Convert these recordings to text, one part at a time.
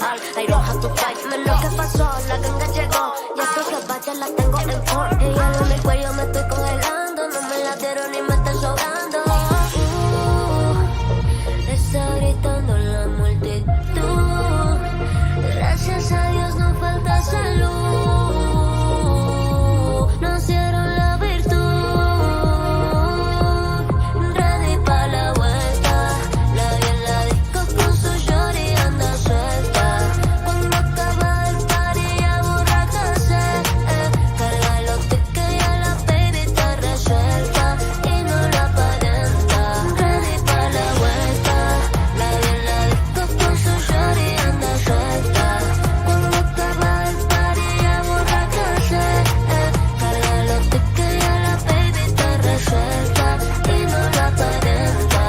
real. I don't have to fight. Me lo que pasó, la ganga llegó. Ya tu jefa ya la tengo en port. Ella en mi cuello me estoy congelando. No me la dieron ni me está sobrando. Está gritando la multitud. Gracias a Dios no falta salud. Nacieron la virtud. Ready pa' la vuelta. La vi en la disco con su shorty anda suelta. Cuando acaba el party ya borrácase. Carga los tickets y a la baby está resuelta. Y no la aparenta. Ready pa' la vuelta. La vi en la disco con su shorty anda suelta. Cuando acaba el party ya borrácase. Carga los tickets y a la baby está resuelta. Y no la aparenta.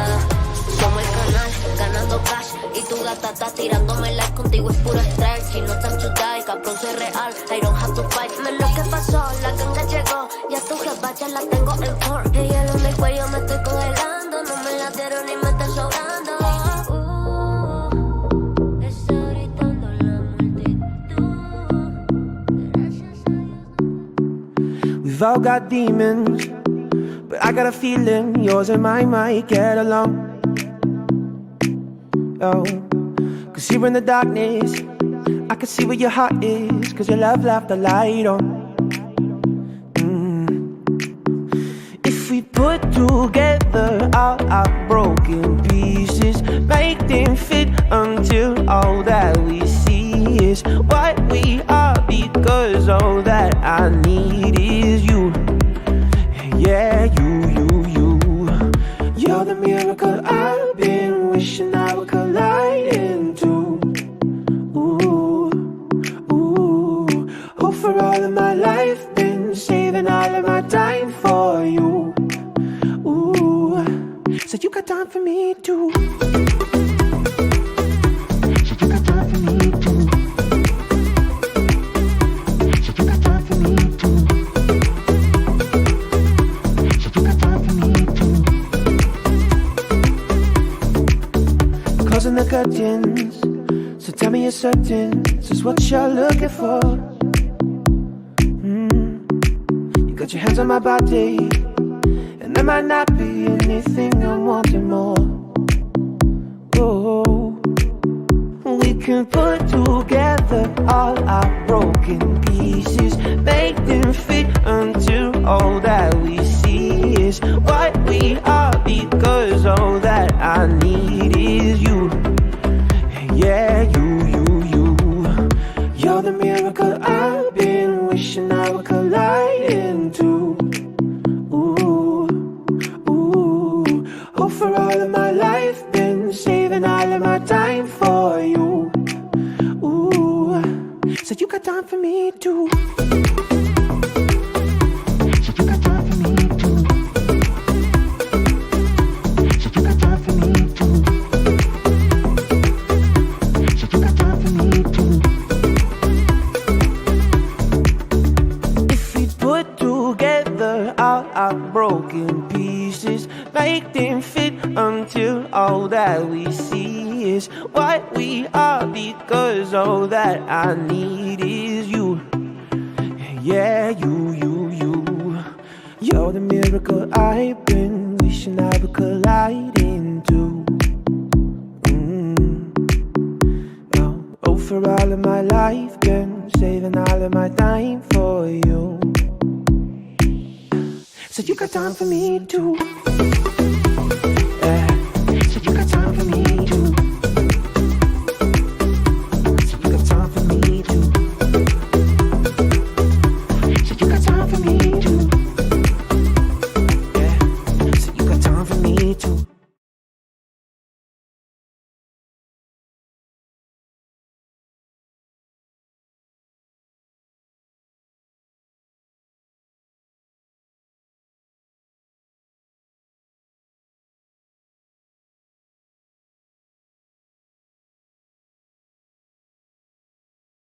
Somos el canal, ganando cash. Y tu gata está tirándome like, contigo es puro strike. Y no time to die, cabrón soy real. I don't have to fight. Me lo que pasó, la ganga llegó. Ya tu jefa ya la tengo en port. Ella en mi cuello me estoy congelando. No me la dieron ni me está sobrando. Está gritando la multitud. Gracias a Dios. We've all got demons, but I got a feeling yours and mine might get along. Oh, cause here in the darkness, I can see where your heart is, cause your love left the light on. If we put together all our broken pieces, make them fit until all that we see is what we are, because all that I need is you. Yeah, you. You're the miracle I've been wishing I would collide into. Ooh. Oh, for all of my life, been saving all of my time for you. Ooh. So you got time for me too. So you got time for me too. So you got time for me too. So you got time for me too. Closing the curtains, so tell me you're certain this is what you're looking for. You got your hands on my body, and there might not be anything I'm wanting more. Oh, we can put together all our broken pieces, make them fit until all that we see is what we are, because all that I need is you. Yeah, you. You're the miracle I've been wishing I would collide into. Ooh. Oh, for all of my life, been saving all of my time for you. Ooh. So you got time for me too. So you got time for me too. So you got time for me too. So you got time for me too. If we put together all our broken pieces, make them fit until all that we see is what we are, because all that I need is you. Yeah, you. You're the miracle I've been wishing I would collide into. Oh, for all of my life, been saving all of my time for you. So you got time for me too. Yeah. So you got time for me too. So you got time for me too. So you got time for me too. Yeah. So you got time for me too.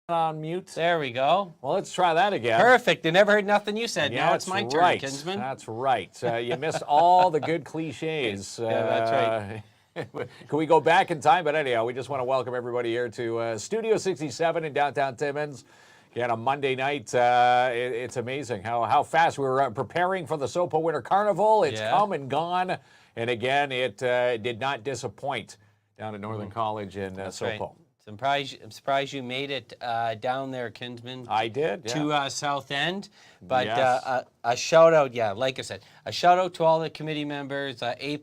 On mute. There we go. Well, let's try that again. Perfect. I never heard nothing you said. Yeah, now it's my turn, right. Kinsman. That's right. You missed all the good cliches. Yeah, that's right. Can we go back in time? But anyhow, we just want to welcome everybody here to Studio 67 in downtown Timmins. Again, on Monday night, it's amazing how fast we were preparing for the SOPO Winter Carnival. It's come and gone. And again, it did not disappoint down at Northern College in SOPO. Right. I'm surprised you made it down there, Kinsman. I did, yeah. To South End. But Yes. a shout out, like I said, a shout out to all the committee members, A+.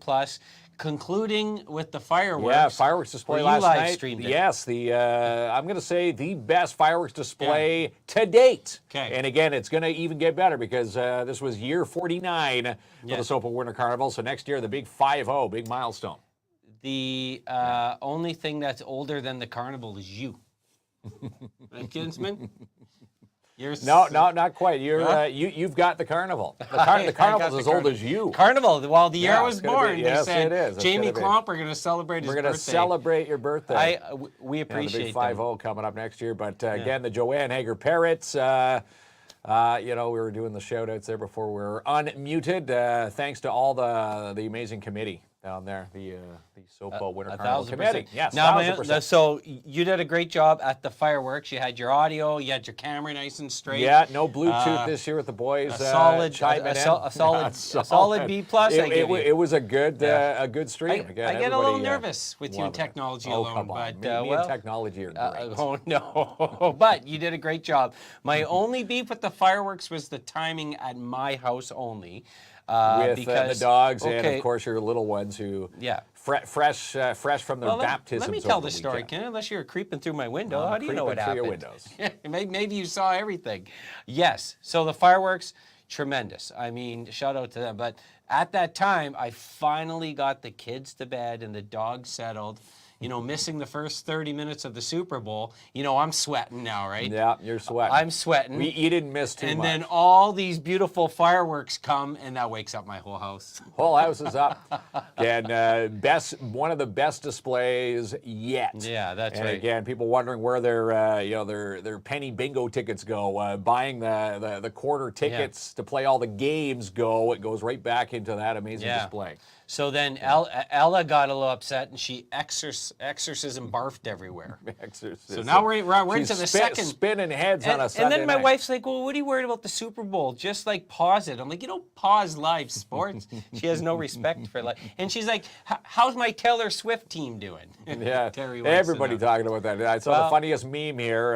Concluding with the fireworks. Yeah, fireworks display Where you last live night. streamed it. Yes, I'm going to say the best fireworks display to date. Okay. And again, it's going to even get better because this was year 49 for the SOPO Winter Carnival. So next year, the big 5-0, big milestone. The only thing that's older than the carnival is you. Right, Kinsman? No, not quite. You've got the carnival. The carnival's as old as you. Carnival, while the year I Yeah, was it's gonna born, be- they yes, said, it is. It's Jamie gonna be. Klomp, we're going to celebrate his We're birthday. going to celebrate your birthday. We Yeah, the appreciate big them. 5-0 coming up next year. But again, the Joanne Hager Parrots, we were doing the shout outs there before we were unmuted. Thanks to all the amazing committee down there, the SOPO Winter Carnival 1,000%. Committee. Yes, Now, 1,000%. so you did a great job at the fireworks. You had your audio, you had your camera nice and straight. Yeah, no Bluetooth this year with the boys. A solid, chiming in. solid B plus. It was a good stream. Again, I get a little everybody, nervous with you and loving it. technology Oh, alone, come on. but Me and technology are great. oh no! But you did a great job. My only beef with the fireworks was the timing at my house only. With because the dogs and, of course, your little ones who fresh from their baptisms. Let me tell over the story, weekend. Ken. Unless you're creeping through my window, I'm how do you know what creeping through happened? your windows. Maybe you saw everything. Yes. So the fireworks, tremendous. I mean, shout out to them. But at that time, I finally got the kids to bed and the dogs settled. You know, missing the first 30 minutes of the Super Bowl. You know, I'm sweating now, right? Yeah, you're sweating. I'm sweating. You didn't miss too much. And then all these beautiful fireworks come, and that wakes up my whole house. Whole house is up. And one of the best displays yet. Yeah, that's and right. And again, people wondering where their penny bingo tickets go. Buying the quarter tickets to play all the games go. It goes right back into that amazing display. So then Ella got a little upset, and she exorcism barfed everywhere. So now we're into the second. Spinning heads on a Sunday And then my night. wife's like, well, what are you worried about the Super Bowl? Just like pause it. I'm like, you don't pause live sports. She has no respect for life. And she's like, how's my Taylor Swift team doing? Yeah, Terry wants to everybody know. talking about that. I saw the funniest meme here.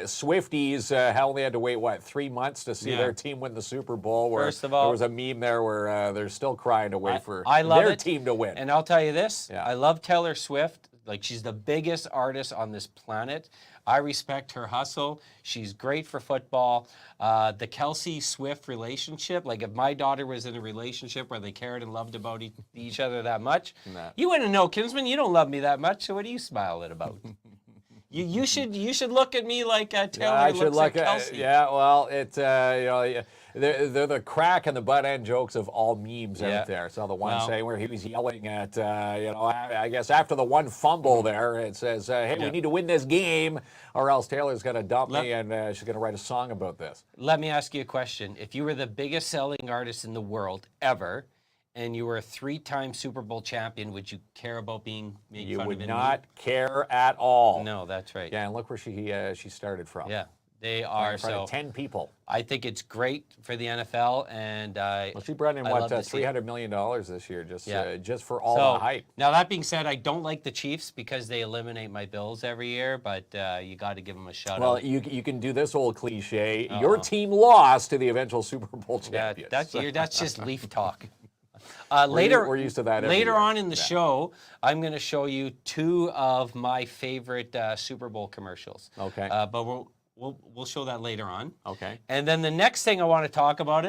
Swifties only had to wait, 3 months to see their team win the Super Bowl. Where First of all, there was a meme there where they're still crying to wait for their team to win. And I'll tell you this, I love Taylor Swift. Like, she's the biggest artist on this planet. I respect her hustle. She's great for football. The Kelsey-Swift relationship, like if my daughter was in a relationship where they cared and loved about each other that much, you wouldn't know, Kinsman, you don't love me that much, so what are you smiling about? You should look at me like Taylor looks at Kelsey. Well, they're the crack and the butt end jokes of all memes out there. So the one saying where he was yelling at, I guess after the one fumble there, it says, hey, we need to win this game or else Taylor's going to dump me and she's going to write a song about this. Let me ask you a question. If you were the biggest selling artist in the world ever, and you were a 3-time Super Bowl champion, would you care about being made fun of? You would not care at all. No, that's right. Yeah, and look where she started from. Yeah, they are. In front of 10 people. I think it's great for the NFL, and she brought in $300 million this year just for all the hype. Now that being said, I don't like the Chiefs because they eliminate my Bills every year, but you got to give them a shout out. Well, you can do this old cliche. Your team lost to the eventual Super Bowl champions. That's just leaf talk. We're used to that. Later on in the show, I'm going to show you 2 of my favorite Super Bowl commercials. Okay. But we'll show that later on. Okay. And then the next thing I want to talk about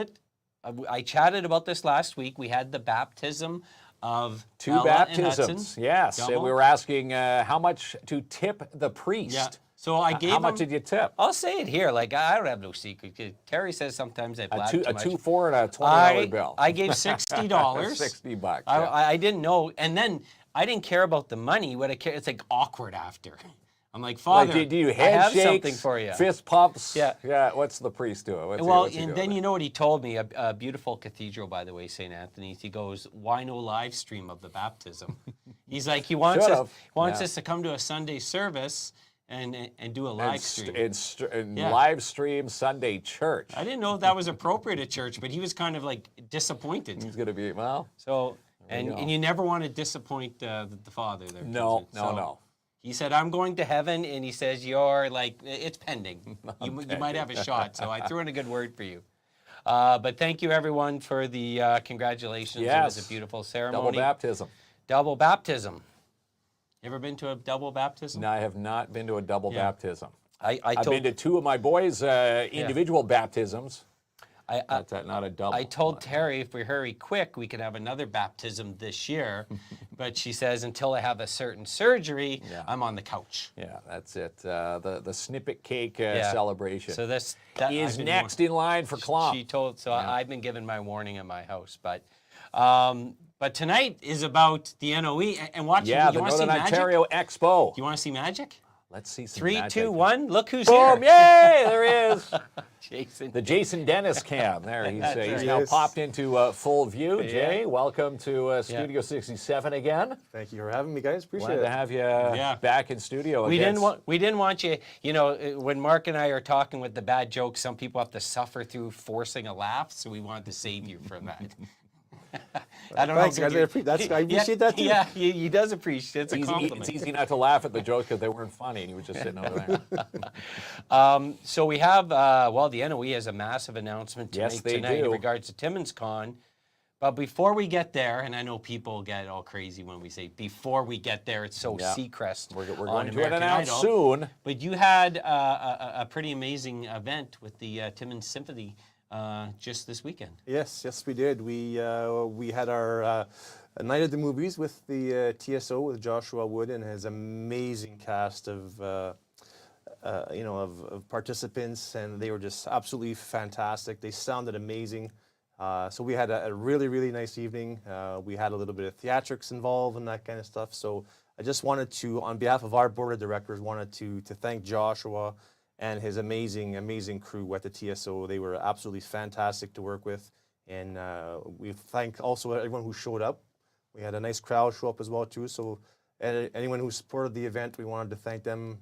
I chatted about this last week. We had the baptism of 2 Ella baptisms. And yes. Double. And we were asking how much to tip the priest. Yeah. So I gave How much did you tip? I'll say it here. Like, I don't have no secret. Terry says sometimes I blab too much. A 2 for and a $20 bill. I gave $60. $60. Yeah. I didn't know, and then I didn't care about the money. What I care, it's like awkward after. I'm like, Father, do you I have handshakes, something for you. fist pumps? Yeah. Yeah. What's the priest doing? What's he and doing then there? you know what he told me? A beautiful cathedral, by the way, St. Anthony's. He goes, why no live stream of the baptism? He's like, he wants Should've. us to come to a Sunday service and do a live stream. And Yeah. live stream Sunday church. I didn't know if that was appropriate at church, but he was kind of like disappointed. He's going to be, well, So, we go. and you never want to disappoint the Father there. no. He said, I'm going to heaven, and he says, you're like, it's pending. You might have a shot, so I threw in a good word for you. But thank you, everyone, for the congratulations. It was Yes. a beautiful Double ceremony. baptism. Double baptism. You ever been to a double baptism? No, I have not been to a double baptism. I've I've been to two of my boys' individual baptisms. Not a double. I told Terry if we hurry quick, we could have another baptism this year. But she says, until I have a certain surgery, I'm on the couch. Yeah, that's it. The snippet cake Yeah. celebration. So that is next in line for Klomp. She told, so I've been given my warning in my house. But tonight is about the NOE and watching. Yeah, you the want to see Northern magic? Ontario Expo. You want to see magic? Let's see some 3, magic. 2, 1. Look who's Boom! here. Yay! There he is. Jason. The Jason Dennis cam. There, he's right. now Yes. popped into full view. Jay, welcome to Studio Yeah. 67 again. Thank you for having me, guys. Appreciate Glad it. to have you back in studio. We again. didn't want you. You know, when Mark and I are talking with the bad jokes, some people have to suffer through forcing a laugh. So we wanted to save you from that. I don't Thanks, know. guys. I appreciate that, too. Yeah, he does appreciate it. It's a compliment. It's easy not to laugh at the jokes because they weren't funny, and he was just sitting over there. So we have, the NOE has a massive announcement to Yes, make they tonight do. in regards to TimminsCon. But before we get there, and I know people get all crazy when we say before we get there, it's so Yeah. Seacrest. We're on going to American announce Idol. soon. But you had a pretty amazing event with the Timmins Symphony just this weekend. Yes, we did. We had our night of the movies with the TSO with Joshua Wood and his amazing cast of participants, and they were just absolutely fantastic. They sounded amazing. So we had a really, really nice evening. We had a little bit of theatrics involved and that kind of stuff. So I just wanted to, on behalf of our board of directors, wanted to thank Joshua and his amazing crew at the TSO. They were absolutely fantastic to work with. And we thank also everyone who showed up. We had a nice crowd show up as well too. So anyone who supported the event, we wanted to thank them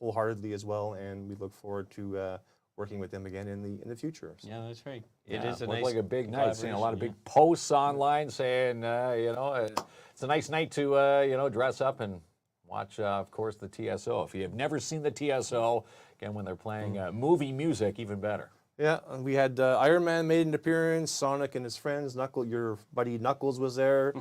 wholeheartedly as well. And we look forward to working with them again in the future. So. Yeah, that's right. Yeah, It is a looked nice like a big night. Seeing a lot of collaboration, big posts online saying, it's a nice night to, dress up and watch, of course, the TSO. If you have never seen the TSO, again, when they're playing movie music, even better. Yeah, and we had Iron Man made an appearance, Sonic and his friends, your buddy Knuckles was there,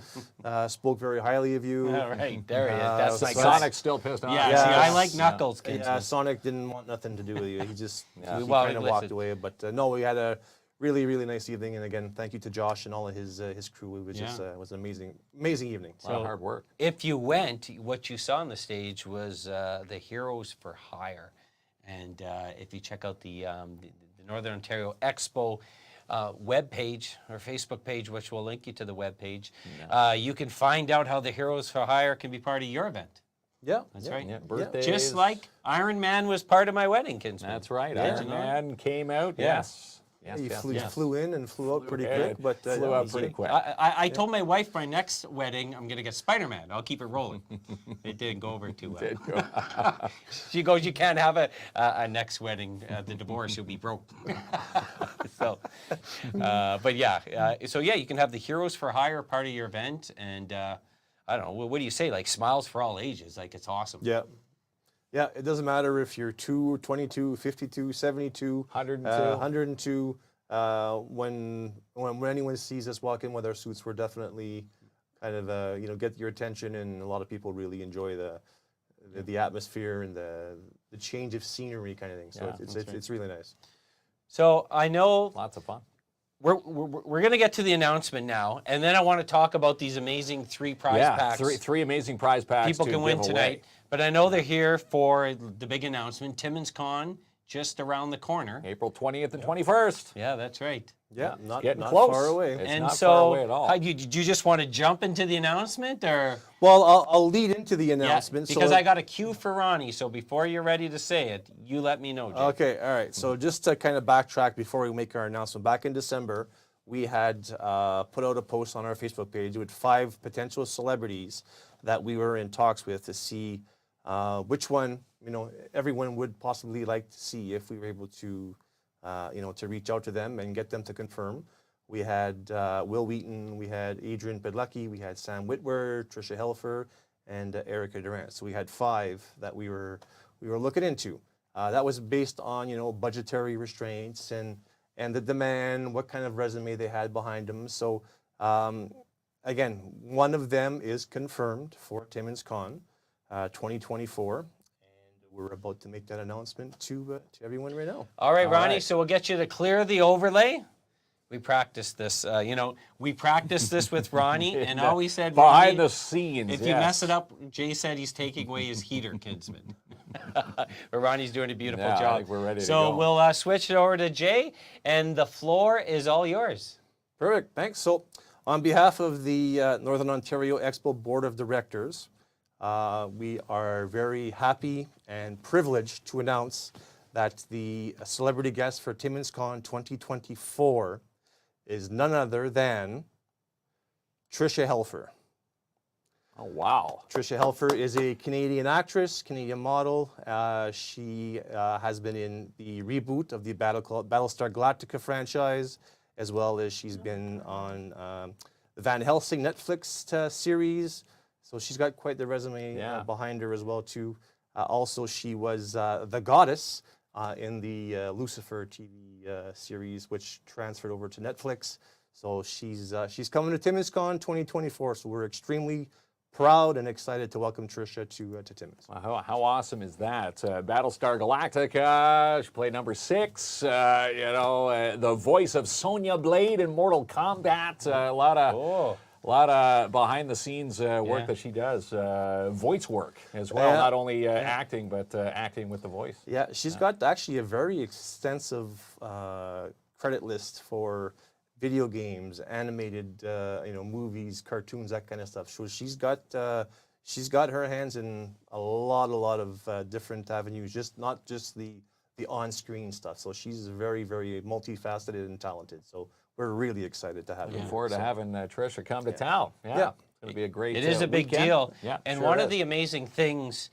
spoke very highly of you. All right, there he is. That's Like like Sonic's still pissed off. Yeah, Yeah. see, I like Knuckles, kids. Yeah, Sonic didn't want nothing to do with you. He just he Well, kind of listen. walked away. But no, we had a really, really nice evening. And again, thank you to Josh and all of his crew. It was just it was an amazing evening. A lot of hard work. If you went, what you saw on the stage was the Heroes for Hire. And if you check out the Northern Ontario Expo webpage or Facebook page, which will link you to the webpage, you can find out how the Heroes for Hire can be part of your event. Yeah, That's right. Yeah, birthdays. Just like Iron Man was part of my wedding, Kinsman. That's right. Yeah. Iron Man came out. Yeah. Yes. Yes, you yes. flew in and flew out pretty ahead. quick, but Flew out pretty quick. I told my wife my next wedding, I'm going to get Spider-Man. I'll keep it rolling. It didn't go over too well. She goes, you can't have a next wedding. The divorce, you'll be broke. But yeah. So yeah, you can have the Heroes for Hire part of your event. And I don't know, what do you say? Like smiles for all ages. Like it's awesome. Yeah. Yeah, it doesn't matter if you're 2, 22, 52, 72, 102. 102. When anyone sees us walk in with our suits, we're definitely kind of get your attention, and a lot of people really enjoy the atmosphere and the change of scenery kind of thing. So it's really nice. So I know Lots of fun. we're going to get to the announcement now, and then I want to talk about these amazing 3 prize packs. Three amazing prize packs. People to can win give tonight. away. But I know they're here for the big announcement, TimminsCon, just around the corner. April 20th and 21st. Yeah, that's right. Yeah, not Getting not close. far away. It's And not so, far away at all. did you just want to jump into the announcement, or Well, I'll lead into the announcement. because so, I got a cue for Ronnie. So before you're ready to say it, you let me know, Jay. Okay, all right. So just to kind of backtrack before we make our announcement, back in December, we had put out a post on our Facebook page with 5 potential celebrities that we were in talks with to see which one, everyone would possibly like to see if we were able to, to reach out to them and get them to confirm. We had Will Wheaton, we had Adrian Pedlucky, we had Sam Whitwer, Tricia Helfer, and Erica Durant. So we had 5 that we were looking into. That was based on budgetary restraints and the demand, what kind of resume they had behind them. So again, one of them is confirmed for TimminsCon 2024, and we're about to make that announcement to everyone right now. All right, Ronnie. right. So we'll get you to clear the overlay. We practiced this. We practiced this with Ronnie, and all we said, Behind Ronnie, the scenes. if you mess it up, Jay said he's taking away his heater, Kinsman. But Ronnie's doing a beautiful Yeah, I job. think we're ready to so go. we'll switch it over to Jay, and the floor is all yours. Perfect, thanks. So on behalf of the Northern Ontario Expo Board of Directors, we are very happy and privileged to announce that the celebrity guest for TimminsCon 2024 is none other than Tricia Helfer. Oh, wow. Tricia Helfer is a Canadian actress, Canadian model. She has been in the reboot of the Battlestar Galactica franchise, as well as she's been on the Van Helsing Netflix series. So she's got quite the resume behind her as well, too. Also, she was the goddess in the Lucifer TV series, which transferred over to Netflix. So she's coming to TimminsCon 2024. So we're extremely proud and excited to welcome Tricia to Timmins. Wow, how awesome is that? Battlestar Galactica, she played number 6. The voice of Sonya Blade in Mortal Kombat. A lot of behind-the-scenes work that she does, voice work as well, not only acting, but acting with the voice. Yeah, she's got actually a very extensive credit list for video games, animated, movies, cartoons, that kind of stuff. So she's got her hands in a lot of different avenues, not just the on-screen stuff. So she's very, very multifaceted and talented. So we're really excited to have her. Looking forward to having Tricia come to town. Yeah. It's going to be a great It is a big weekend. deal. Yeah, and sure one is. of the amazing things,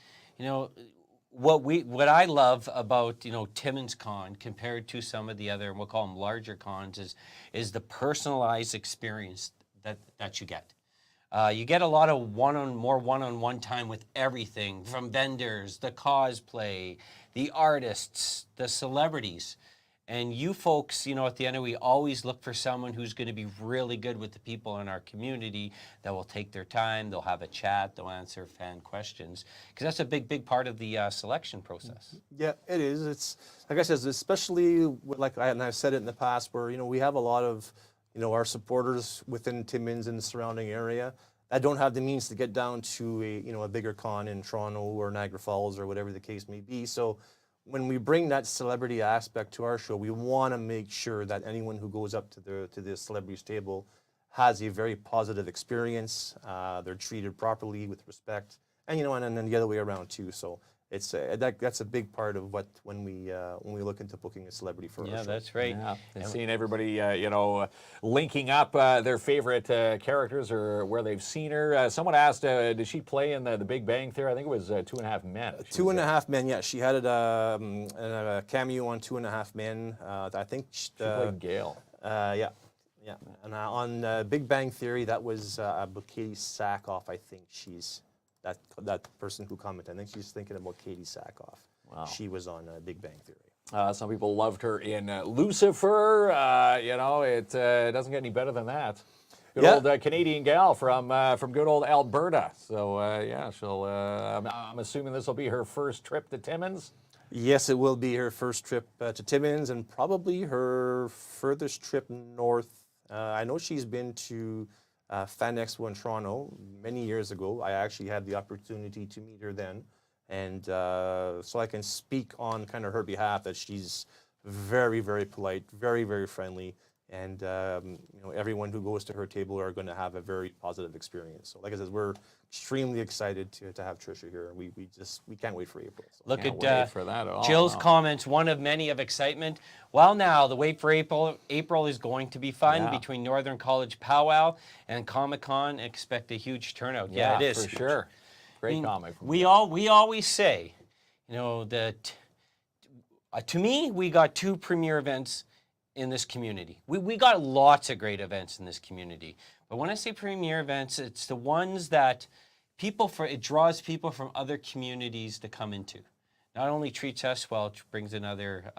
what I love about TimminsCon compared to some of the other, we'll call them larger cons, is the personalized experience that you get. You get a lot of more one-on-one time with everything from vendors, the cosplay, the artists, the celebrities. And you folks, at the end, we always look for someone who's going to be really good with the people in our community, that will take their time, they'll have a chat, they'll answer fan questions, because that's a big part of the selection process. Yeah, it is. It's like I said, especially and I've said it in the past, where we have a lot of our supporters within Timmins and the surrounding area that don't have the means to get down to a bigger con in Toronto or Niagara Falls or whatever the case may be. So when we bring that celebrity aspect to our show, we want to make sure that anyone who goes up to the celebrities table has a very positive experience. They're treated properly with respect, and and then the other way around too. So it's that's a big part of when we look into booking a celebrity for our show. Yeah, that's right. Yeah, and seeing everybody, linking up their favorite characters or where they've seen her. Someone asked, did she play in the Big Bang Theory? I think it was 2.5 Men. Two and a Half Men, yeah. She had a cameo on 2.5 Men. I think She played Gail. Yeah. And on Big Bang Theory, that was Katie Sackhoff. I think she's that person who commented. I think she's thinking about Katie Sackhoff. Wow. She was on Big Bang Theory. Some people loved her in Lucifer. It doesn't get any better than that. Good old Canadian gal from good old Alberta. So she'll. I'm assuming this will be her first trip to Timmins. Yes, it will be her first trip to Timmins, and probably her furthest trip north. I know she's been to Fan Expo in Toronto many years ago. I actually had the opportunity to meet her then, and so I can speak on kind of her behalf that she's very, very polite, very, very friendly. and you know, everyone who goes to her table are going to have a very positive experience. So like I said, we're extremely excited to have Trisha here. We can't wait for April. So. Look Can't at wait for that at all. Jill's No. comments, one of many of excitement. Well, now the wait for April is going to be fun Yeah. between Northern College Powwow and Comic-Con. Expect a huge turnout. Yeah, it is for huge. sure. Great I mean, comment. From we always say, you know, that to me, we got two premier events in this community. We got lots of great events in this community. But when I say premier events, it's the ones that it draws people from other communities to come into. Not only treats us well, it brings in other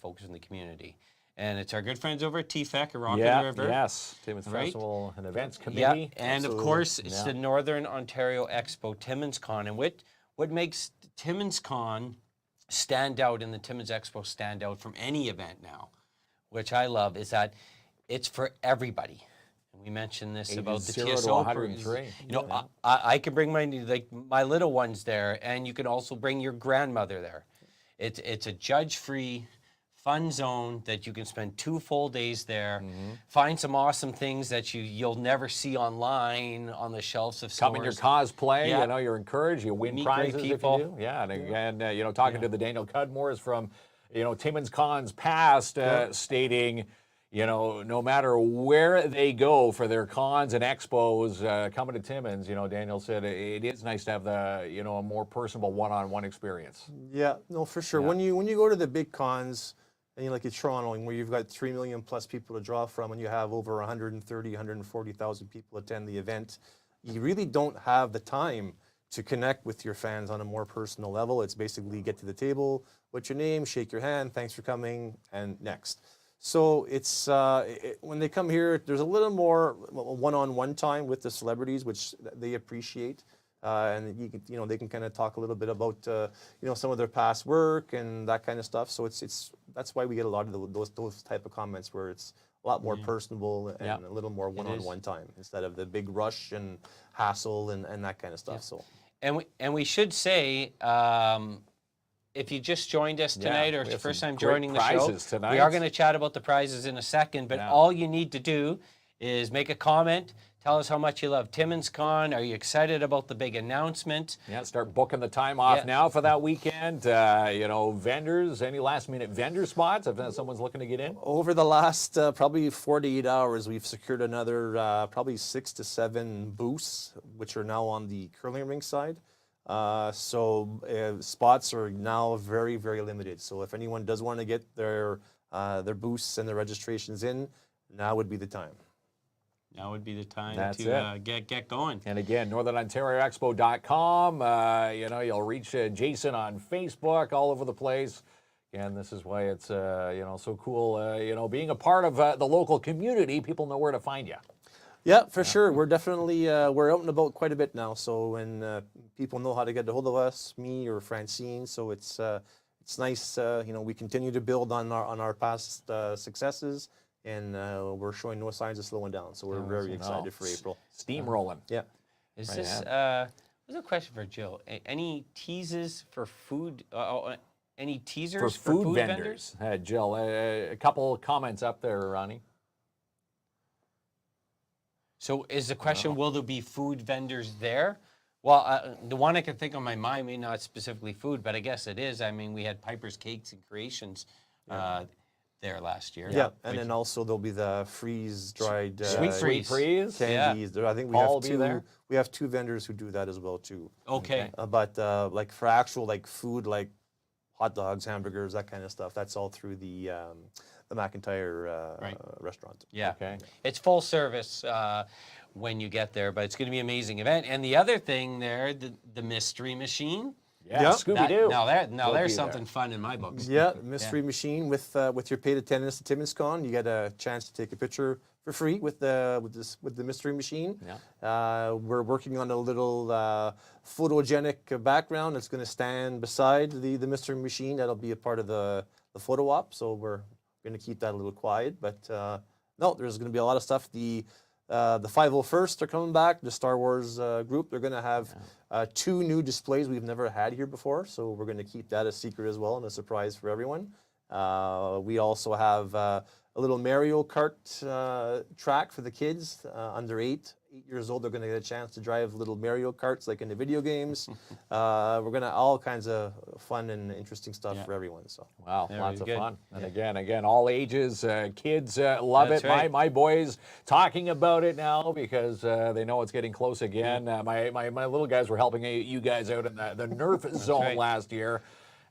folks in the community. And it's our good friends over at TFEC, Rock yeah, the River. yes, Timmins Right? Festival and Events Yeah, Committee. and of course, it's the Northern Ontario Expo, TimminsCon. And what makes TimminsCon stand out and the Timmins Expo stand out from any event now, which I love, is that it's for everybody. And we mentioned this about the 0 to TSO. 103. You know, I can bring my little ones there, and you can also bring your grandmother there. It's a judge-free, fun zone that you can spend 2 full days there, find some awesome things that you'll never see online on the shelves of stores. Come in your cosplay, Yeah. you know, you're encouraged. You win Meet prizes great if people. you do. Yeah, and again, you know, talking to the Daniel Cudmores from, you know, TimminsCon's past, stating, you know, no matter where they go for their cons and expos, coming to Timmins, you know, Daniel said it is nice to have the, you know, a more personable one-on-one experience. Yeah, no, for sure. Yeah. When you go to the big cons, and you like in Toronto, where you've got 3 million plus people to draw from, and you have over 130, 140,000 people attend the event, you really don't have the time to connect with your fans on a more personal level. It's basically get to the table, what's your name, shake your hand, thanks for coming, and next. So it's when they come here, there's a little more one-on-one time with the celebrities, which they appreciate. And you know, they can kind of talk a little bit about you know, some of their past work and that kind of stuff. So that's why we get a lot of those type of comments where it's a lot more personable and a little more one-on-one time instead of the big rush and hassle and that kind of stuff. So And we should say, if you just joined us tonight or we it's your have first some time great joining the show, prizes tonight. we are going to chat about the prizes in a second, but all you need to do is make a comment, tell us how much you love TimminsCon, are you excited about the big announcement? Yeah, start booking the time off now for that weekend. You know, vendors, any last-minute vendor spots if someone's looking to get in? over the last probably 48 hours, we've secured another probably 6 to 7 booths, which are now on the curling rink side. So spots are now very, very limited. So if anyone does want to get their booths and their registrations in, now would be the time. Now would be the time That's to get going. And again, northernontarioexpo.com. You know, you'll reach Jason on Facebook, all over the place. And this is why it's, you know, so cool, you know, being a part of the local community. People know where to find you. Yeah, for sure. We're definitely, we're out and about quite a bit now. So when people know how to get a hold of us, me or Francine, so it's nice, you know, we continue to build on our past successes. And we're showing no signs of slowing down, so we're very excited for April. Steamrolling. Yeah. Is this, there's a question for Jill. Any teases for food, any teasers For food vendors. Jill, a couple comments up there, Ronnie. So is the question, will there be food vendors there? Well, the one I can think on my mind, maybe not specifically food, but I guess it is. I mean, we had Piper's Cakes and Creations there last year. Yeah, and then also there'll be the freeze-dried Sweet freeze. candies. There, I think Paul will be there? we have 2 vendors who do that as well too. Okay. But like for actual like food, like hot dogs, hamburgers, that kind of stuff, that's all through the McIntyre restaurant. Yeah. Okay. It's full service when you get there, but it's going to be an amazing event. And the other thing there, the Mystery Machine. Yeah, Yep. Scooby-Doo. Now Will there's be there. something fun in my books. Yeah, Mystery Machine with your paid attendance at TimminsCon, you get a chance to take a picture for free with the Mystery Machine. Yeah. We're working on a little photogenic background that's going to stand beside the Mystery Machine. That'll be a part of the photo op. So we're going to keep that a little quiet. But no, there's going to be a lot of stuff. The 501st are coming back. The Star Wars group. They're going to have 2 new displays we've never had here before. So we're going to keep that a secret as well and a surprise for everyone. We also have a little Mario Kart track for the kids under 8 years old. They're going to get a chance to drive little Mario Karts like in the video games. We're going to all kinds of fun and interesting stuff for everyone. So Wow, Very lots of good. fun. And again, all ages, kids love That's it. right. My boys talking about it now because they know it's getting close again. My little guys were helping you guys out in the Nerf zone right. last year.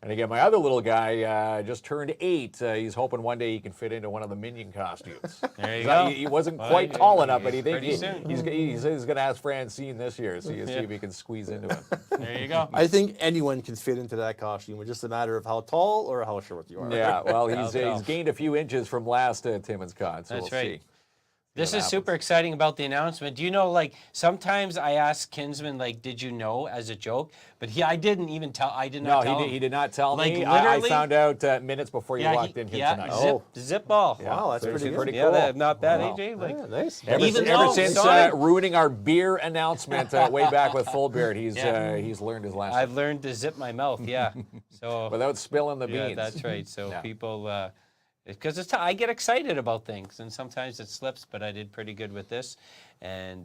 And again, my other little guy just turned 8. He's hoping one day he can fit into one of the Minion costumes. There you go. He wasn't Well, quite tall enough, but he pretty thinks soon. he's going to ask Francine this year, see if he can squeeze into it. There you go. I think anyone can fit into that costume. It's just a matter of how tall or how short you are. Yeah, well, he's tell. gained a few inches from last TimminsCon, so That's we'll right. see. This what is super exciting about the announcement. Do you know, like, sometimes I ask Kinsman, like, did you know, as a joke? But I didn't even tell, I did not tell him. He did not tell Like, me. I literally- found out minutes before you walked in here tonight. Zip ball. Wow, that's Seriously, pretty good. cool. Not bad, Wow. AJ? Like, Yeah, nice. Ever, Even ever though- since Sorry. ruining our beer announcement way back with Full Beard, he's Yeah. he's learned his lesson I've learned to zip my mouth, yeah. So without spilling the beans. yeah, that's right. So Yeah. people, because I get excited about things, and sometimes it slips. But I did pretty good with this, and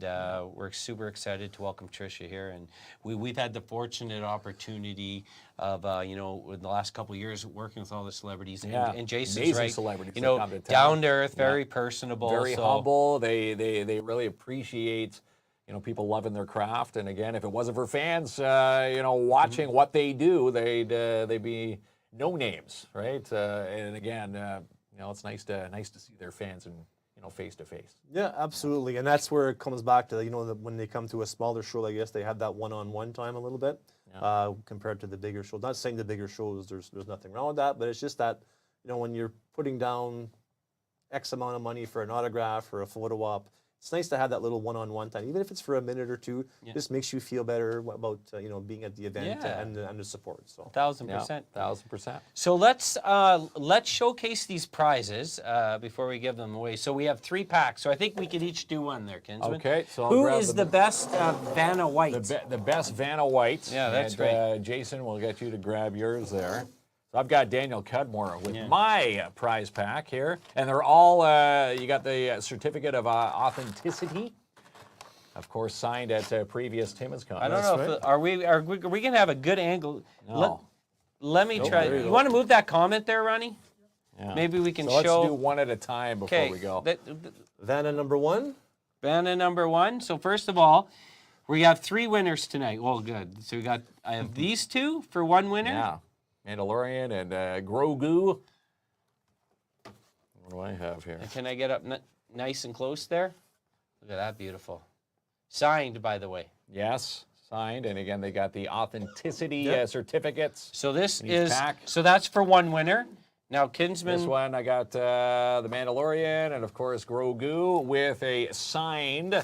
we're super excited to welcome Tricia here. And we've had the fortunate opportunity of in the last couple of years working with all the celebrities. Yeah. And Jason's Amazing right. celebrities You that know, come to town. down to earth, very personable, Very so, humble. They really appreciate people loving their craft. And again, if it wasn't for fans, watching what they do, they'd be no names, right? And again, it's nice to see their fans and face to face. Yeah, absolutely. And that's where it comes back to, when they come to a smaller show, I guess they have that one-on-one time a little bit compared to the bigger shows. Not saying the bigger shows, there's nothing wrong with that, but it's just that, when you're putting down X amount of money for an autograph or a photo op, it's nice to have that little one-on-one time, even if it's for a minute or two. Just makes you feel better about being at the event Yeah. and the support. So 1,000%. 1,000%. So let's showcase these prizes before we give them away. So we have 3 packs. So I think we could each do one there, Kinsman. Okay, so I'll who grab is the best Vanna White? The best Vanna White. Yeah, that's and, right. Jason, we'll get you to grab yours there. So I've got Daniel Cudmore with my prize pack here, and they're all. You got the certificate of authenticity, of course, signed at previous TimminsCon. I don't know. If, are we gonna have a good angle? No. Let me try. there you You go. want to move that comment there, Ronnie? Yeah. Maybe we can So show. let's do one at a time before we go. Vanna number 1. Vanna number 1. So first of all, we have 3 winners tonight. Well, good. So I have these 2 for 1 winner. Yeah, Mandalorian and Grogu. What do I have here? Can I get up nice and close there? Look at that, beautiful. Signed, by the way. Yes, signed, and again they got the authenticity certificates. So this each is pack. so that's for 1 winner. Now Kinsman. This one I got the Mandalorian and of course Grogu with a signed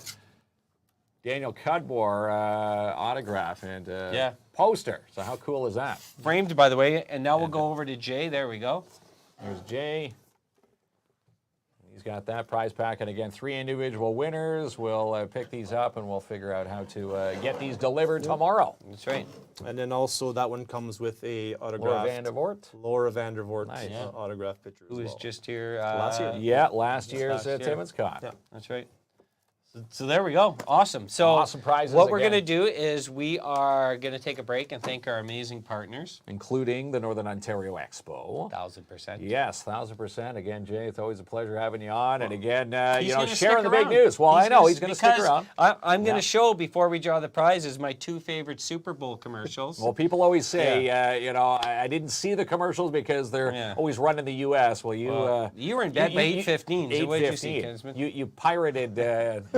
Daniel Cudmore autograph and poster. So how cool is that? Framed, by the way. And now we'll go over to Jay. There we go. There's Jay. He's got that prize pack, and again, 3 individual winners. We'll pick these up, and we'll figure out how to get these delivered tomorrow. That's right. And then also that one comes with a autograph. Laura Van der Voort. Nice. Nice. Autograph picture Who as was well. just here Last year. Yeah, last year's last year. TimminsCon. Yeah. That's right. So there we go. Awesome. So Awesome prizes what we're again. going to do is we are going to take a break and thank our amazing partners. Including the Northern Ontario Expo. 1,000%. Yes, 1,000%. Again, Jay, it's always a pleasure having you on. And again, He's gonna sharing stick the big around. news. Well, I know he's going to stick because around. I'm going Yeah. to show before we draw the prizes my 2 favorite Super Bowl commercials. Well, people always say, I didn't see the commercials because they're always running the U.S. Well, you you were in bed by 8:15. So what did you see, 8:15. Kinsman? You pirated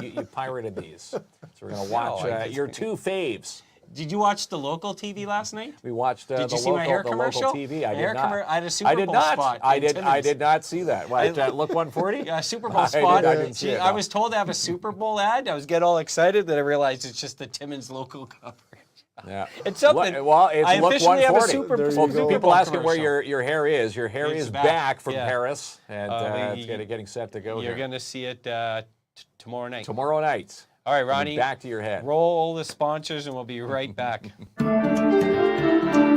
you pirated these. So we're gonna watch I just- your 2 faves. Did you watch the local TV last night? We watched Did the you see my hair local commercial? TV. I My did hair not. I had a Super Bowl spot I in did. I Timmins. did not see that. What, Look 140? Yeah, Super Bowl spot. I didn't see it, I no. was told to have a Super Bowl ad. I was getting all excited, then I realized it's just the Timmins local coverage. Yeah. It's something. Well, it's I look officially have a 140. Super There you Bowl go. People Bowl asking where commercial. your hair is. Your hair It's is back. back from Yeah. Paris, and it's you- getting set to go You're here. going to see it tomorrow night. Tomorrow night. All right, Ronnie. Back to your head. Roll the sponsors, and we'll be right back.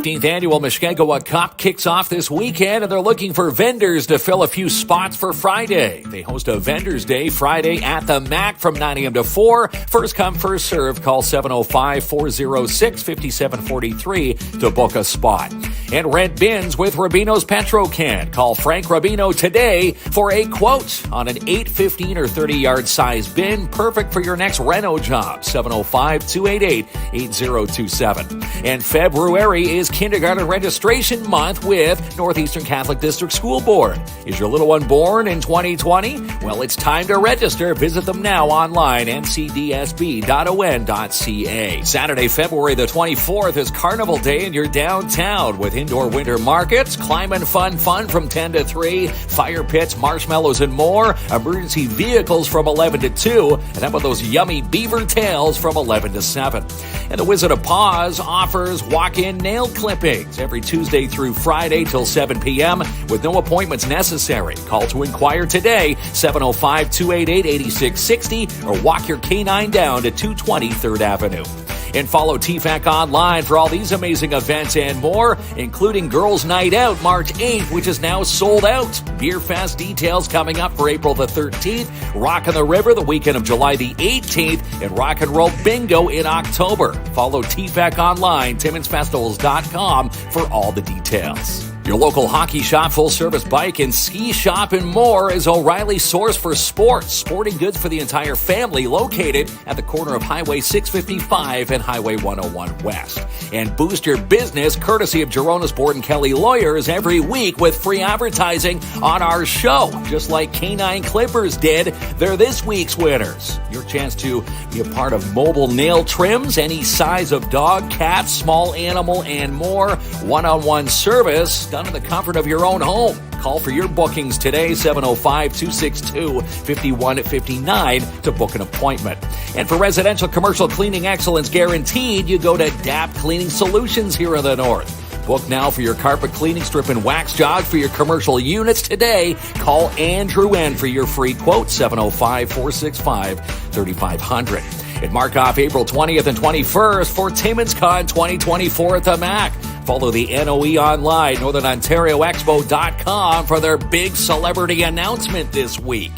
15th annual Mushkegowuk Cup kicks off this weekend, and they're looking for vendors to fill a few spots for Friday. They host a Vendors Day Friday at the MAC from 9 a.m. to 4. First come, first serve. Call 705-406-5743 to book a spot. And rent bins with Rubino's Petrocan. Call Frank Rubino today for a quote on an 8, 15, or 30-yard size bin, perfect for your next reno job. 705-288-8027. And February is kindergarten registration month with Northeastern Catholic District School Board. Is your little one born in 2020? Well, it's time to register. Visit them now online, ncdsb.on.ca. Saturday, February the 24th is Carnival Day in your downtown with indoor winter markets, climb and fun from 10 to 3, fire pits, marshmallows, and more, emergency vehicles from 11 to 2, and how about those yummy beaver tails from 11 to 7. And the Wizard of Paws offers walk-in nail clippings every Tuesday through Friday till 7 p.m. with no appointments necessary. Call to inquire today, 705-288-8660, or walk your canine down to 220 3rd Avenue. And follow TFAC online for all these amazing events and more, including Girls Night Out March 8th, which is now sold out. Beer Fest details coming up for April the 13th, Rock on the River the weekend of July the 18th, and Rock and Roll Bingo in October. Follow TFAC online, TimminsFestivals.com for all the details. Your local hockey shop, full-service bike and ski shop, and more is O'Reilly's source for sports. Sporting goods for the entire family, located at the corner of Highway 655 and Highway 101 West. And boost your business courtesy of Geronis Board and Kelly Lawyers every week with free advertising on our show. Just like Canine Clippers did, they're this week's winners. Your chance to be a part of mobile nail trims, any size of dog, cat, small animal, and more. One-on-one service done in the comfort of your own home. Call for your bookings today, 705-262-5159 to book an appointment. And for residential commercial cleaning excellence guaranteed, you go to DAP Cleaning Solutions here in the North. Book now for your carpet cleaning, strip, and wax jobs for your commercial units today. Call Andrew N. for your free quote, 705-465-3500. And mark off April 20th and 21st for TimminsCon 2024 at the MAC. Follow the NOE online, NorthernOntarioExpo.com, for their big celebrity announcement this week.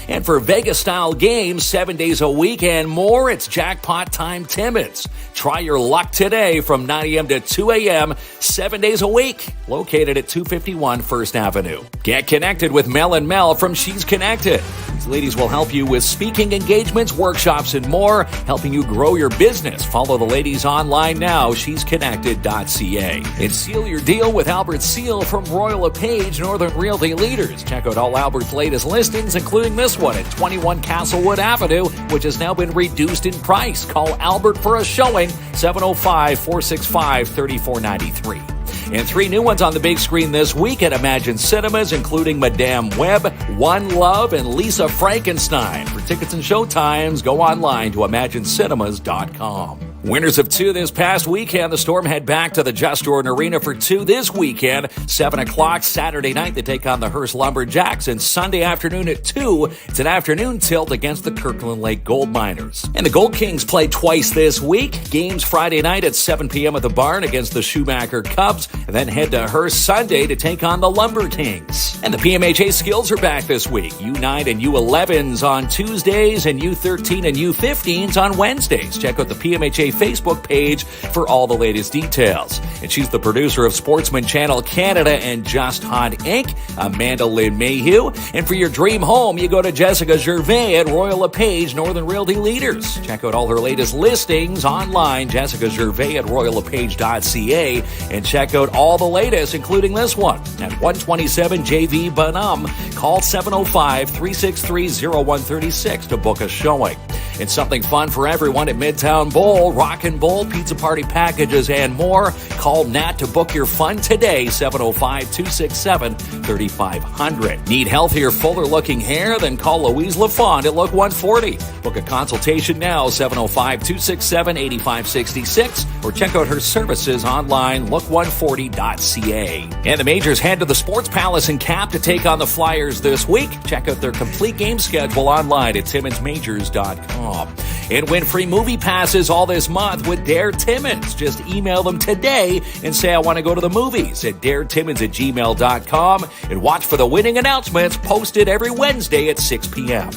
And for Vegas-style games, 7 days a week and more, it's Jackpot Time Timmins. Try your luck today from 9 a.m. to 2 a.m., 7 days a week, located at 251 First Avenue. Get connected with Mel and Mel from She's Connected. These ladies will help you with speaking engagements, workshops, and more, helping you grow your business. Follow the ladies online now, shesconnected.ca. And seal your deal with Albert Seal from Royal LePage Northern Realty Leaders. Check out all Albert's latest listings, including this one at 21 Castlewood Avenue, which has now been reduced in price. Call Albert for a showing, 705-465-3493. And 3 new ones on the big screen this week at Imagine Cinemas, including Madame Web, One Love, and Lisa Frankenstein. For tickets and showtimes, go online to ImagineCinemas.com. Winners of 2 this past weekend. The Storm head back to the Just Jordan Arena for 2 this weekend. 7 o'clock Saturday night, they take on the Hearst Lumberjacks. And Sunday afternoon at 2, it's an afternoon tilt against the Kirkland Lake Gold Miners. And the Gold Kings play twice this week. Games Friday night at 7 p.m. at the Barn against the Schumacher Cubs. And then head to Hearst Sunday to take on the Lumber Kings. And the PMHA Skills are back this week. U9 and U11s on Tuesdays and U13 and U15s on Wednesdays. Check out the PMHA Facebook page for all the latest details. And she's the producer of Sportsman Channel Canada and Just Hot Inc., Amanda Lynn Mayhew. And for your dream home, you go to Jessica Gervais at Royal LePage Northern Realty Leaders. Check out all her latest listings online, Jessica Gervais at royallepage.ca. And check out all the latest, including this one, at 127 JV Bonham. Call 705-363-0136 to book a showing. And something fun for everyone at Midtown Bowl, Rock and Bowl, pizza party packages, and more. Call Nat to book your fun today, 705-267-3500. Need healthier, fuller-looking hair? Then call Louise LaFond at Look 140. Book a consultation now, 705-267-8566, or check out her services online, look140.ca. And the Majors head to the Sports Palace in Cap to take on the Flyers this week. Check out their complete game schedule online at TimminsMajors.com. and win free movie passes all this month with Dare Timmins. Just email them today and say, I want to go to the movies at daretimmins@gmail.com, and watch for the winning announcements posted every Wednesday at 6 p.m.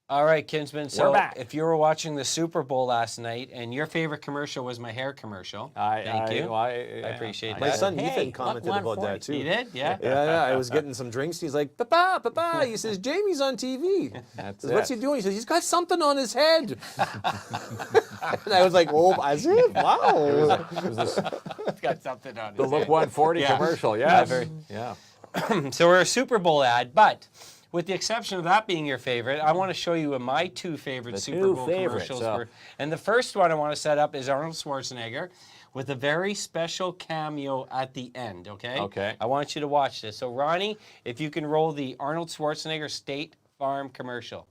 All right, Kinsman. We're So back. if you were watching the Super Bowl last night and your favorite commercial was my hair commercial, thank you. I appreciate My that. son Hey, Ethan commented look, about that 140. too. You did? Yeah. Yeah. I was getting some drinks. He's like, Papa, Papa. He says, Jamie's on TV. That's Says, What's it. he doing? He says, he's got something on his head. And I was like, oh, as if, wow. It was this, It's got something on it. the Look 140 Yeah. commercial. Yes. Yeah, Yeah. So we're a Super Bowl ad, but with the exception of that being your favorite, I want to show you my two favorite Super two Bowl favorites, commercials. so- And the first one I want to set up is Arnold Schwarzenegger with a very special cameo at the end, okay? Okay. I want you to watch this. So Ronnie, if you can roll the Arnold Schwarzenegger State Farm commercial.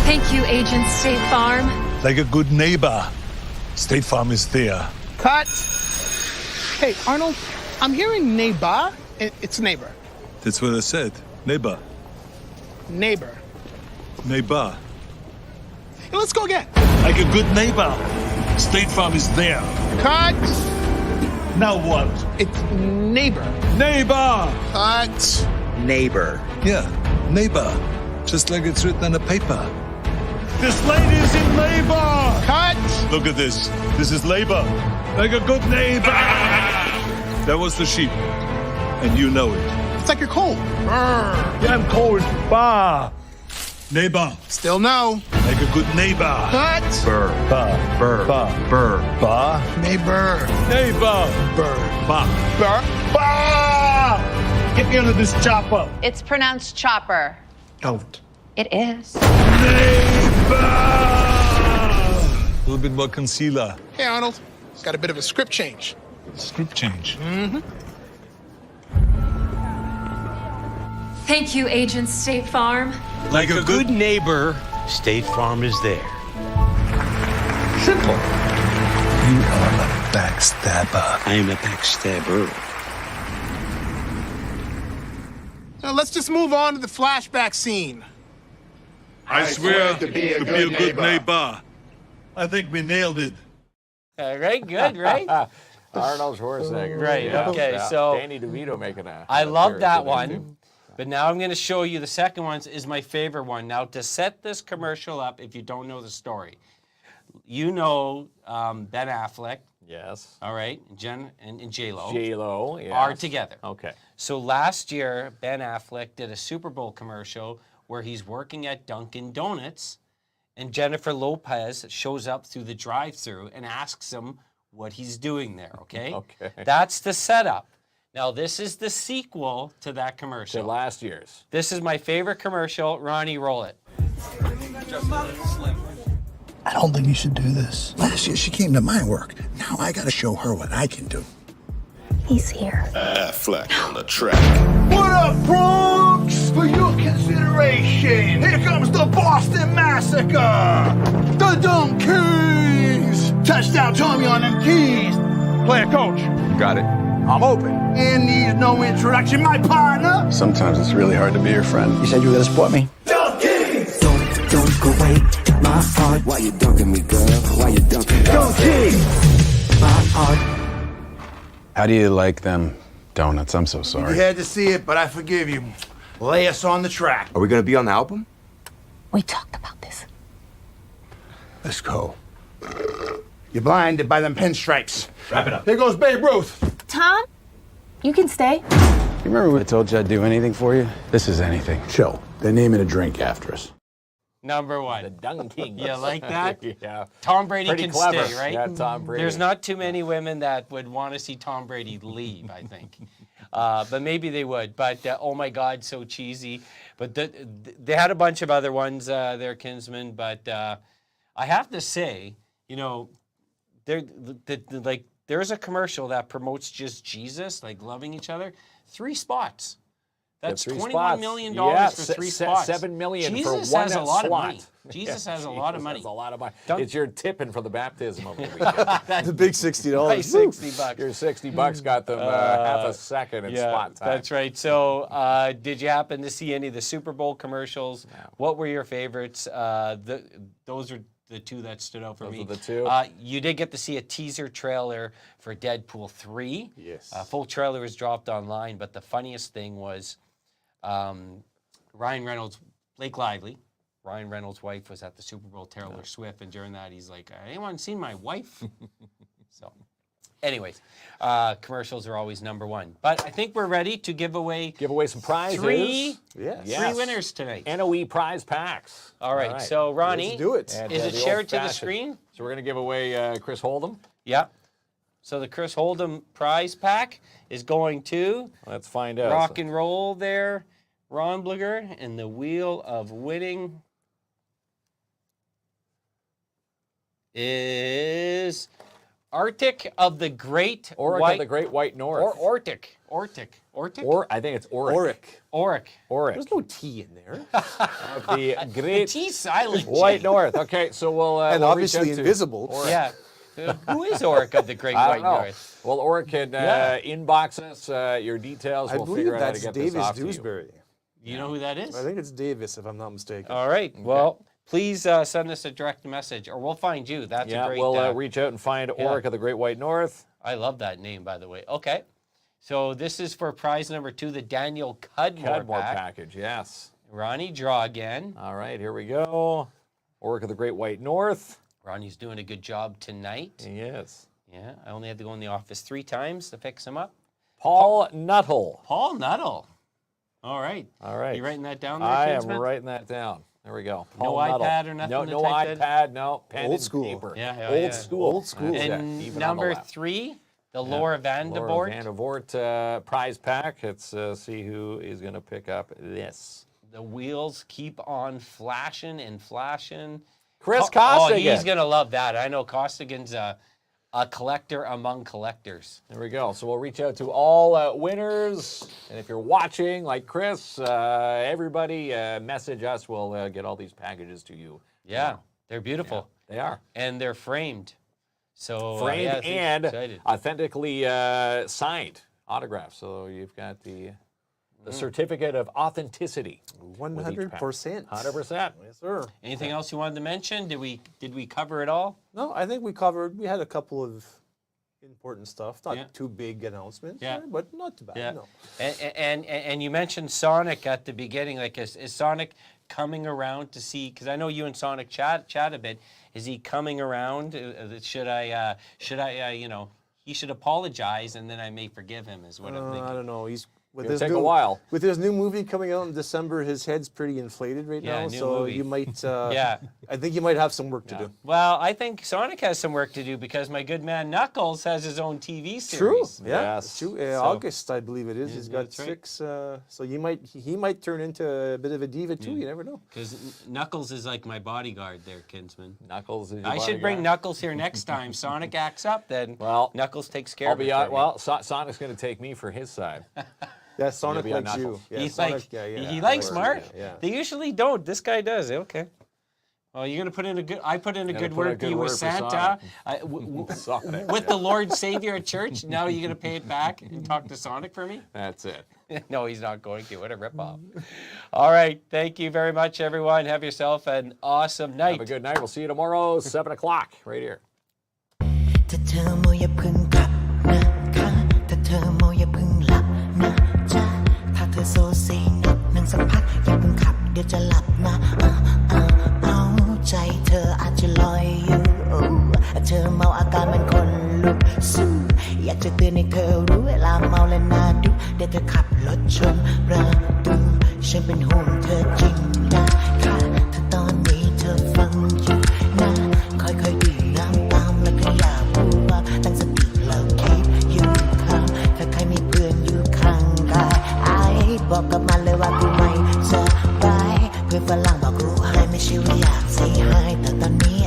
Thank you, Agent State Farm. Like a good neighbor, State Farm is there. Cut. Hey, Arnold, I'm hearing neighbor. It's neighbor. That's what I said. Neighbor. Neighbor. Neighbor. Hey, let's go again. Like a good neighbor, State Farm is there. Cut. Now what? It's neighbor. Neighbor! Cut. Neighbor. Yeah, neighbor. Just like it's written on the paper. This lady is in labor! Cut. Look at this. This is labor. Like a good neighbor! That was the sheep. And you know it. It's like you're cold. Brr. Yeah, I'm cold. Bah! Neighbor. Still no. Like a good neighbor. Cut. Burr. Bah. Burr. Bah. Burr. Bah. Neighbor. Neighbor. Burr. Bah. Brr. Bah! Get me under this chopper. It's pronounced chopper. Don't. It is. Neighbor! A little bit more concealer. Hey, Arnold. It's got a bit of a script change. Script change. Thank you, Agent State Farm. Like a good neighbor, State Farm is there. simple. You are a backstabber. I am a backstabber. Now, let's just move on to the flashback scene. I swear to be a good neighbor. I think we nailed it. All right, good, right? Arnold Schwarzenegger. Right, Yeah, okay, yeah. so- Danny DeVito making a. I love that appearance in there, one. too. But now I'm going to show you the second one is my favorite one. Now, to set this commercial up, if you don't know the story, you know Ben Affleck, Yes. all right, Jen and J-Lo J-Lo, yes. are together. Okay. So last year, Ben Affleck did a Super Bowl commercial where he's working at Dunkin' Donuts, and Jennifer Lopez shows up through the drive-thru and asks him what he's doing there, okay? Okay. That's the setup. Now, this is the sequel to that commercial. To last year's. This is my favorite commercial. Ronnie, roll it. I don't think you should do this. Last year she came to my work. Now I gotta show her what I can do. He's here. Affleck on the track. What up, Bronx? For your consideration, here comes the Boston Massacre! The Dumb Keys! Touchdown Tommy on them keys! Player coach. Got it. I'm open. And needs no introduction, my partner! Sometimes it's really hard to be your friend. You said you were gonna support me? Don't go away, my heart. Why you dunking me, girl? Why you dunking me? Dumb Keys! My heart. How do you like them donuts? I'm so You sorry. had to see it, but I forgive you. Lay us on the track. Are we gonna be on the album? We talked about this. Let's go. You're blinded by them pinstripes. Wrap it up. Here goes Babe Ruth. Tom, you can stay. You remember when I told you I'd do anything for you? This is anything. Chill. They're naming a drink after us. Number The one. Dung King. You like that? Yeah. Tom Brady Pretty can clever. stay, right? Yeah, Tom Brady. There's not too many women that would want to see Tom Brady leave, I think. But maybe they would. But oh my God, so cheesy. But they had a bunch of other ones there, Kinsman. But I have to say, you know, there's a commercial that promotes just Jesus, like loving each other. 3 spots. That's Get 3 $21 spots. million Yeah, for 3 spots. $7 million Jesus for one has a lot slot. of money. Jesus has a lot of money. Has a lot of money. Don't- It's your tipping for the baptism over the weekend. The big $60. Right, $60. Your $60 got them half a second in spot time. That's right. So, did you happen to see any of the Super Bowl commercials? No. What were your favorites? Those are the two that stood out for me. Those are the two. You did get to see a teaser trailer for Deadpool 3. Yes. Full trailer was dropped online, but the funniest thing was Ryan Reynolds, Blake Lively, Ryan Reynolds' wife was at the Super Bowl, Taylor Swift, and during that he's like, anyone seen my wife? So, anyways, commercials are always number one. But I think we're ready to give away some prizes. three Yes. winners tonight. NOE prize packs. All right. So Ronnie, Let's do it. And, is it the shared to the old-fashioned. screen? So we're going to give away Chris Hold'em. Yeah. So the Chris Hold'em prize pack is going to Let's find out. rock and roll there, Ron Blugger, and the wheel of winning is Arctic of the Great Oric of the Great White North. Or Ortic. Or I think it's Oric. Oric. There's no T in there. Of the Great T silent. White North. Okay, so we'll And we'll obviously reach out to invisible. Oric. Yeah. Who is Oric of the Great I White don't know. North? Well, Oric can inbox us your details. I We'll believe figure out how to that's get Davis this off to you. Dewsbury. You know who that is? I think it's Davis, if I'm not mistaken. All right. Well, please send us a direct message, or we'll find you. That's a great. We'll reach out and find Oric of the Great White North. I love that name, by the way. Okay. So this is for prize number 2, the Daniel Cudmore package. Yes. Ronnie, draw again. All right, here we go. Oric of the Great White North. Ronnie's doing a good job tonight. He is. Yeah, I only had to go in the office 3 times to fix him up. Paul Nuttall. Paul Nuttall. All right. All right. You writing that down there, I am Kinsman? writing that down. There we go. No Paul Nuttall. iPad or nothing No, to no type that? iPad. No pen Old and school. paper. Yeah, Old school. Old school. That's it, And even on the number left. 3, the Laura Van de Laura Voort. Van de Voort prize pack. Let's see who is going to pick up this. The wheels keep on flashing and flashing. Chris Oh, Costigan. he's going to love that. I know Costigan's a collector among collectors. There we go. So we'll reach out to all winners. And if you're watching, like Chris, everybody message us. We'll get all these packages to you. Yeah, they're beautiful. They are. And they're framed. So Framed yeah, and excited. authentically signed autographs. So you've got the certificate of authenticity. 100%. 100%. Yes, sir. Anything else you wanted to mention? Did we cover it all? No, I think we had a couple of important stuff. Not Yeah. too big announcements, Yeah. but not too bad. Yeah. No. And you mentioned Sonic at the beginning. Like, is Sonic coming around to see? Because I know you and Sonic chat a bit. Is he coming around? Should I he should apologize and then I may forgive him. Is what I'm thinking. I don't know. He's with It'll his take a new, while. With his new movie coming out in December, his head's pretty inflated right Yeah, now. new So movie. you might. Yeah. I think you might have some work to do. Well, I think Sonic has some work to do because my good man Knuckles has his own TV True. series. Yeah. Yes. True. So- August, I believe it is. Yeah, He's got that's right. 6. So he might turn into a bit of a diva too. You never know. Because Knuckles is like my bodyguard there, Kinsman. Knuckles is your I should bring bodyguard. Knuckles here next time. Sonic acts up, then Well, Knuckles takes care I'll of it. be for on. me. Well, Sonic's going to take me for his side. Yeah, Sonic be on likes you. Knuckles. Yeah, He's Sonic, like, yeah, he likes yeah, Mark. Yeah. They usually don't. This guy does. Okay. Well, you're gonna put in a good. I put in a Gotta good put a word for good you with word for Santa, Sonic, with yeah. the Lord Savior at church. Now you're gonna pay it back and talk to Sonic for me? That's it. No, he's not going to. What a ripoff. All right. Thank you very much, everyone. Have yourself an awesome night. Have a good night. We'll see you tomorrow, 7 o'clock, right here. ถ้าเธอโมอย่าพึ่งกลับนะคะถ้าเธอโมอย่าพึ่งหลับนะจ๊ะถ้าเธอโซเซนิดนึงสักพักอย่าพึ่งขับเดี๋ยวจะหลับนะเอาใจเธออาจจะลอยอยู่เธอเมาอาการมันคนลุกสู้อยากจะเตือนให้เธอรู้เวลาเมาและน่าดุเดี๋ยวเธอขับรถชนประตูฉันเป็นห่วงเธอจริงนะคะถ้าตอนนี้เธอฟังอยู่นะค่อยๆดื่มน้ำตามแล้วก็อย่าพูดว่าตั้งสติแล้วคิดอยู่ข้างถ้าใครมีเพื่อนอยู่ข้างกายไอ้บอกกับมันเลยว่ากูไม่สบายเพื่อนฝรั่งบอกรู้ให้ไม่ใช่ว่าอยาก say hi แต่ตอนนี้